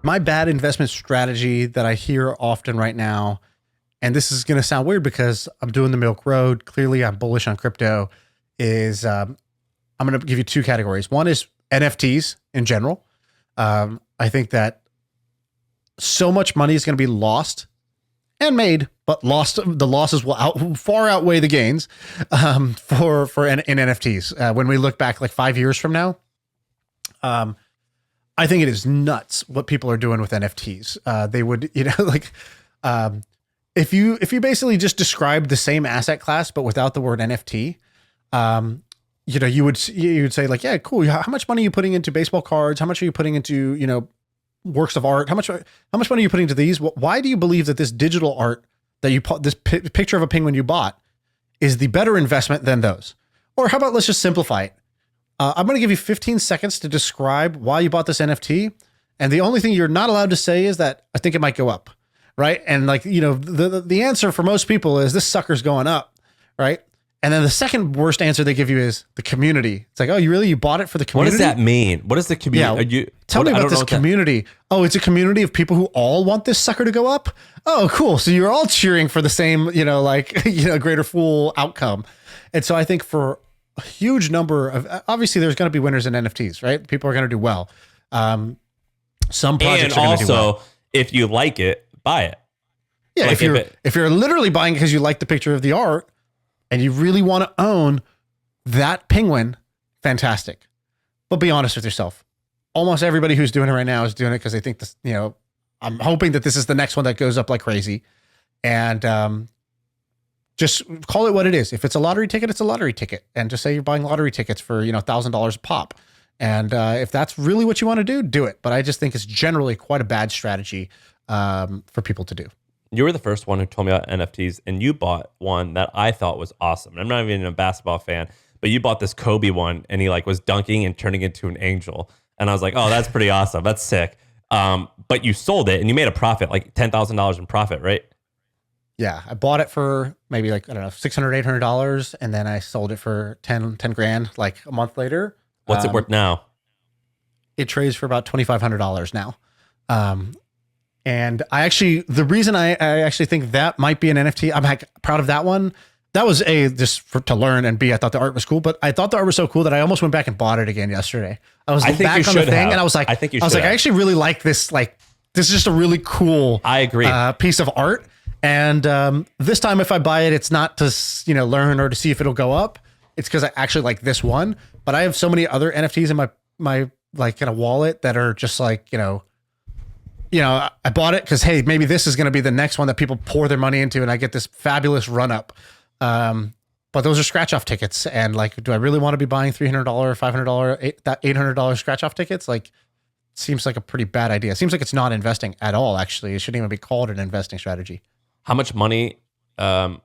My bad investment strategy that I hear often right now, and this is going to sound weird because I'm doing the Milk Road. Clearly, I'm bullish on crypto. I'm going to give you two categories. One is NFTs in general. I think that so much money is going to be lost and made, but the losses will far outweigh the gains in NFTs. When we look back like 5 years from now, I think it is nuts what people are doing with NFTs. They would, if you basically just describe the same asset class but without the word NFT, you would say like, yeah, cool. How much money are you putting into baseball cards? How much are you putting into works of art? How much money are you putting into these? Why do you believe that this digital art that this picture of a penguin you bought is the better investment than those? Or how about let's just simplify it. I'm going to give you 15 seconds to describe why you bought this NFT. And the only thing you're not allowed to say is that I think it might go up. Right. And the answer for most people is this sucker's going up. Right. And then the second worst answer they give you is the community. It's like, oh, you bought it for the community? What does that mean? What is the community? Yeah, tell me about this community. Oh, it's a community of people who all want this sucker to go up. Oh, cool. So you're all cheering for the same, greater fool outcome. And so I think for a huge number of, obviously there's going to be winners in NFTs, right? People are going to do well. Some projects are going to do well. If you like it, buy it. Yeah. Like if you're literally buying because you like the picture of the art and you really want to own that penguin, fantastic. But be honest with yourself. Almost everybody who's doing it right now is doing it because they think this, I'm hoping that this is the next one that goes up like crazy. And, just call it what it is. If it's a lottery ticket, it's a lottery ticket. And just say you're buying lottery tickets for, $1,000 a pop. And if that's really what you want to do it. But I just think it's generally quite a bad strategy for people to do. You were the first one who told me about NFTs, and you bought one that I thought was awesome. I'm not even a basketball fan, but you bought this Kobe one, and he was dunking and turning into an angel. And I was like, oh, that's pretty awesome. That's sick. But you sold it, and you made a profit, like $10,000 in profit, right? Yeah, I bought it for maybe $600, $800, and then I sold it for 10 grand like a month later. What's it worth now? It trades for about $2,500 now. And the reason I actually think that might be an NFT, I'm proud of that one. That was to learn, and B, I thought the art was cool, but I thought the art was so cool that I almost went back and bought it again yesterday. I was back on the thing and I was like, I actually really like this. Like, this is just a really cool, I agree, piece of art. And this time, if I buy it, it's not to learn or to see if it'll go up. It's because I actually like this one. But I have so many other NFTs in my kind of wallet that are just like I bought it because hey, maybe this is going to be the next one that people pour their money into, and I get this fabulous run up. But those are scratch off tickets, and do I really want to be buying $300, $500, $800 scratch off tickets? Seems like a pretty bad idea. It seems like it's not investing at all. Actually, it shouldn't even be called an investing strategy. How much money? I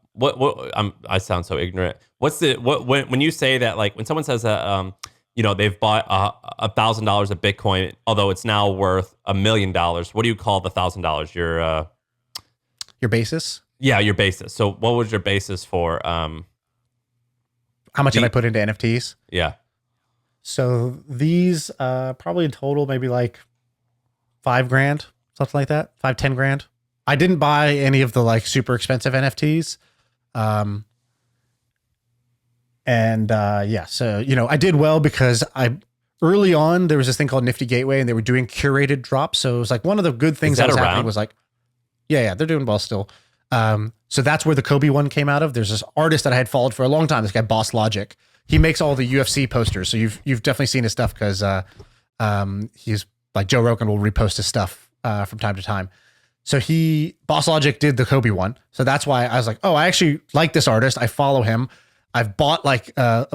sound so ignorant. When you say that, when someone says that, they've bought $1,000 of Bitcoin, although it's now worth $1 million. What do you call the $1,000? Your basis? Yeah, your basis. So what was your basis for? How much did I put into NFTs? Yeah. So these probably in total maybe $5 grand, something like that. 5-10 grand. I didn't buy any of the super expensive NFTs. So I did well because early on there was this thing called Nifty Gateway, and they were doing curated drops. So it was one of the good things that was happening was yeah, they're doing well still. So that's where the Kobe one came out of. There's this artist that I had followed for a long time, this guy Boss Logic. He makes all the UFC posters. So you've definitely seen his stuff because he's Joe Rogan will repost his stuff from time to time. So Boss Logic did the Kobe one. So that's why I was like, oh, I actually like this artist. I follow him. I've bought a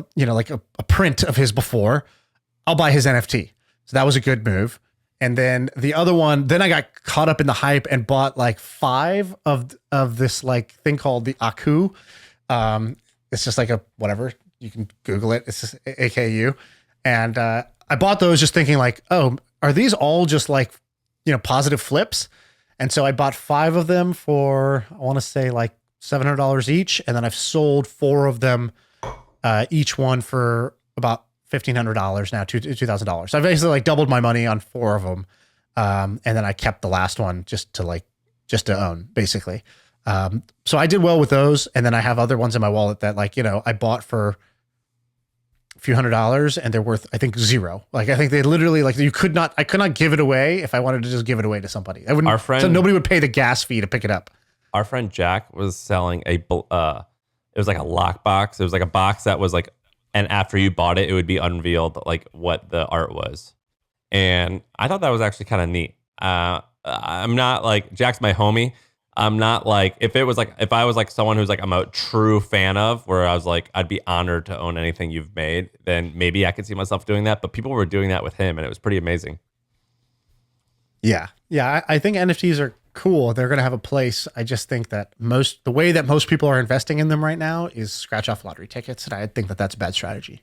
print of his before. I'll buy his NFT. So that was a good move. And then the other one, then I got caught up in the hype and bought 5 of this thing called the Aku. It's just whatever. You can Google it. It's just AKU. And I bought those just thinking oh, are these all just positive flips? And so I bought 5 of them for, I want to say $700 each. And then I've sold 4 of them, each one for about $1,500 now, $2,000. So I basically doubled my money on 4 of them. And then I kept the last one just to own, basically. So I did well with those. And then I have other ones in my wallet that, like, you know, I bought for a few $100s and they're worth, I think, zero. Like, I think they literally, like, I could not give it away if I wanted to just give it away to somebody. I wouldn't, so nobody would pay the gas fee to pick it up. Our friend Jack was selling it was like a lockbox. It was like a box that was like, and after you bought it, it would be unveiled like what the art was. And I thought that was actually kind of neat. I'm not like, Jack's my homie. I'm not like, if I was like someone who's like, I'm a true fan of, where I was like, I'd be honored to own anything you've made, then maybe I could see myself doing that. But people were doing that with him and it was pretty amazing. Yeah. Yeah. I think NFTs are cool. They're going to have a place. I just think that the way that most people are investing in them right now is scratch off lottery tickets. And I think that that's a bad strategy.